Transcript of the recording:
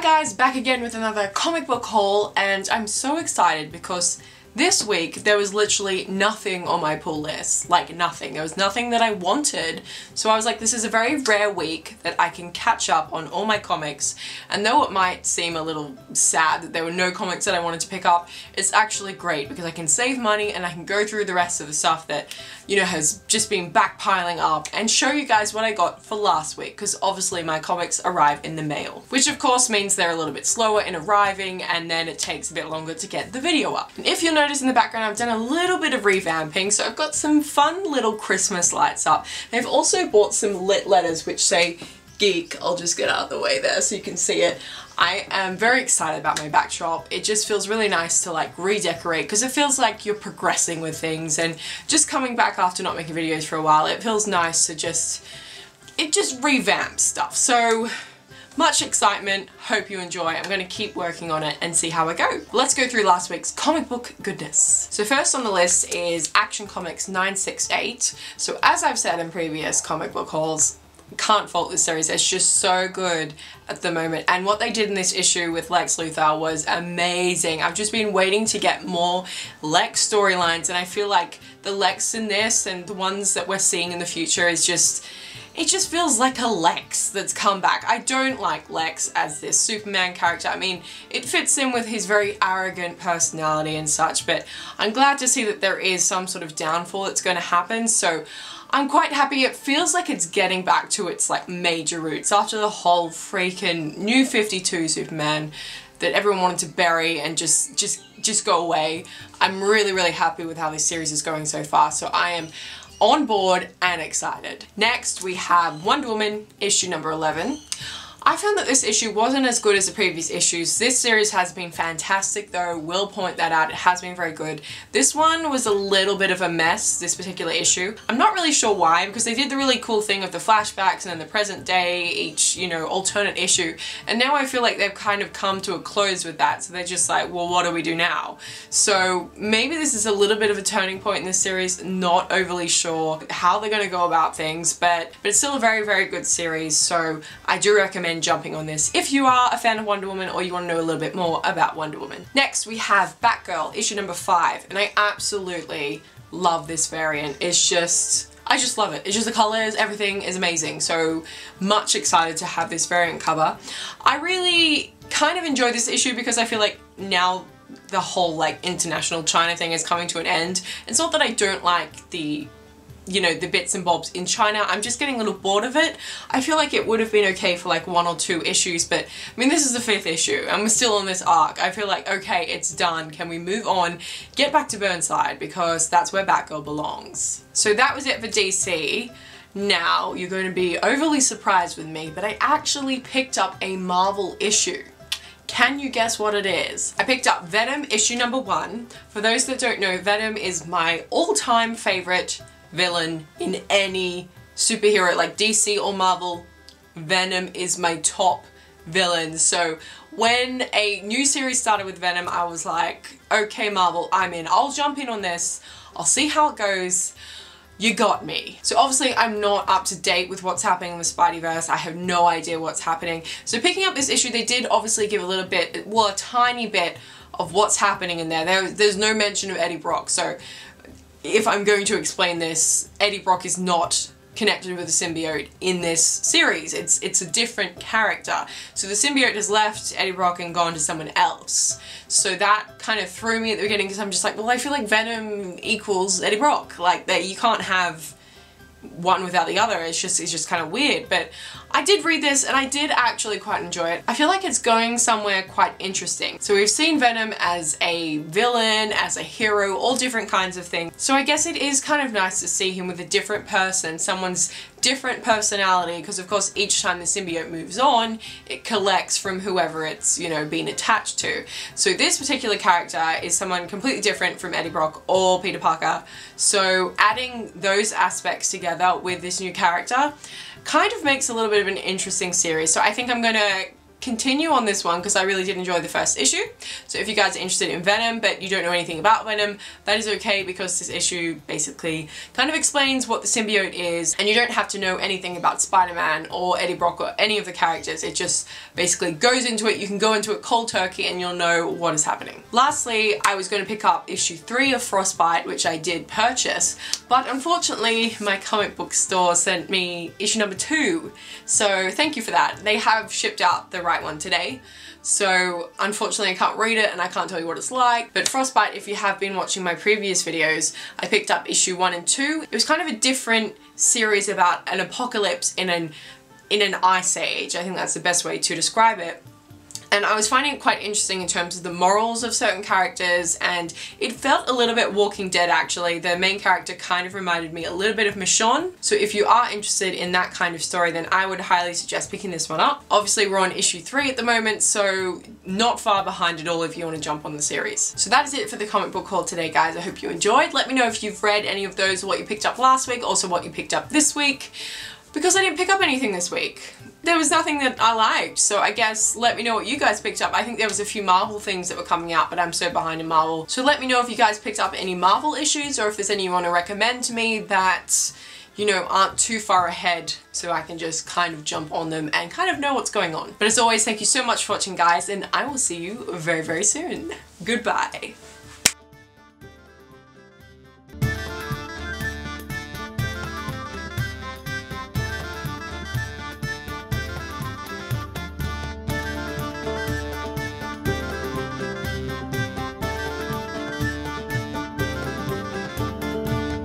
Hi guys, back again with another comic book haul, and I'm so excited because this week there was literally nothing on my pull list. Like nothing. There was nothing that I wanted. So I was like, this is a very rare week that I can catch up on all my comics, and though it might seem a little sad that there were no comics that I wanted to pick up, it's actually great because I can save money and I can go through the rest of the stuff that, you know, has just been backpiling up and show you guys what I got for last week, because obviously my comics arrive in the mail, which of course means they're a little bit slower in arriving and then it takes a bit longer to get the video up. And if you'll notice in the background, I've done a little bit of revamping, so I've got some fun little Christmas lights up. I've also bought some lit letters which say Geek. I'll just get out of the way there so you can see it. I am very excited about my backdrop. It just feels really nice to like redecorate because it feels like you're progressing with things, and just coming back after not making videos for a while, it feels nice to just revamp stuff. So much excitement, hope you enjoy. I'm going to keep working on it and see how I go. Let's go through last week's comic book goodness. So first on the list is Action Comics 968. So as I've said in previous comic book hauls, can't fault this series. It's just so good at the moment, and what they did in this issue with Lex Luthor was amazing. I've just been waiting to get more Lex storylines, and I feel like the Lex in this and the ones that we're seeing in the future is just, it just feels like a Lex that's come back. I don't like Lex as this Superman character. I mean, it fits in with his very arrogant personality and such, but I'm glad to see that there is some sort of downfall that's going to happen, so I'm quite happy. It feels like it's getting back to its like major roots after the whole freaking New 52 Superman that everyone wanted to bury and just go away. I'm really happy with how this series is going so far, so I am on board and excited. Next we have Wonder Woman issue number 11. I found that this issue wasn't as good as the previous issues. This series has been fantastic though, will point that out, it has been very good. This one was a little bit of a mess, this particular issue. I'm not really sure why, because they did the really cool thing of the flashbacks and then the present day, each, you know, alternate issue, and now I feel like they've kind of come to a close with that, so they're just like, well, what do we do now? So maybe this is a little bit of a turning point in this series, not overly sure how they're going to go about things, but it's still a very good series, so I do recommend jumping on this if you are a fan of Wonder Woman or you want to know a little bit more about Wonder Woman. Next we have Batgirl issue number 5, and I absolutely love this variant. It's just, I just love it. It's just the colors, everything is amazing, so much excited to have this variant cover. I really kind of enjoy this issue because I feel like now the whole like international China thing is coming to an end. It's not that I don't like the, you know, the bits and bobs in China, I'm just getting a little bored of it. I feel like it would have been okay for like 1 or 2 issues, but I mean, this is the 5th issue and we're still on this arc. I feel like, okay, it's done. Can we move on? Get back to Burnside, because that's where Batgirl belongs. So that was it for DC. Now, you're going to be overly surprised with me, but I actually picked up a Marvel issue. Can you guess what it is? I picked up Venom issue number 1. For those that don't know, Venom is my all-time favorite villain in any superhero, like DC or Marvel. Venom is my top villain. So when a new series started with Venom, I was like, okay Marvel, I'm in. I'll jump in on this. I'll see how it goes. You got me. So obviously I'm not up to date with what's happening in the Spideyverse. I have no idea what's happening. So picking up this issue, they did obviously give a little bit, well, a tiny bit of what's happening in there. There's no mention of Eddie Brock, so if I'm going to explain this, Eddie Brock is not connected with the symbiote in this series. It's a different character. So the symbiote has left Eddie Brock and gone to someone else. So that kind of threw me at the beginning, because I'm just like, well, I feel like Venom equals Eddie Brock. Like, that you can't have one without the other. It's just kind of weird. But I did read this and I did actually quite enjoy it. I feel like it's going somewhere quite interesting. So we've seen Venom as a villain, as a hero, all different kinds of things. So I guess it is kind of nice to see him with a different person, someone's different personality, because of course each time the symbiote moves on, it collects from whoever it's, you know, been attached to. So this particular character is someone completely different from Eddie Brock or Peter Parker. So adding those aspects together with this new character kind of makes a little bit of an interesting series. So I think I'm gonna continue on this one because I really did enjoy the first issue. So if you guys are interested in Venom but you don't know anything about Venom, that is okay because this issue basically kind of explains what the symbiote is, and you don't have to know anything about Spider-Man or Eddie Brock or any of the characters. It just basically goes into it. You can go into it cold turkey and you'll know what is happening. Lastly, I was going to pick up issue 3 of Frostbite, which I did purchase, but unfortunately my comic book store sent me issue number 2. So thank you for that. They have shipped out the right one today. So unfortunately I can't read it and I can't tell you what it's like. But Frostbite, if you have been watching my previous videos, I picked up issue 1 and 2. It was kind of a different series about an apocalypse in an ice age. I think that's the best way to describe it. And I was finding it quite interesting in terms of the morals of certain characters, and it felt a little bit Walking Dead actually. The main character kind of reminded me a little bit of Michonne. So if you are interested in that kind of story, then I would highly suggest picking this one up. Obviously we're on issue 3 at the moment, so not far behind at all if you want to jump on the series. So that is it for the comic book haul today, guys. I hope you enjoyed. Let me know if you've read any of those, what you picked up last week, also what you picked up this week. Because I didn't pick up anything this week. There was nothing that I liked, so I guess let me know what you guys picked up. I think there was a few Marvel things that were coming out, but I'm so behind in Marvel. So let me know if you guys picked up any Marvel issues, or if there's any you want to recommend to me that, you know, aren't too far ahead, so I can just kind of jump on them and kind of know what's going on. But as always, thank you so much for watching, guys, and I will see you very, very soon. Goodbye.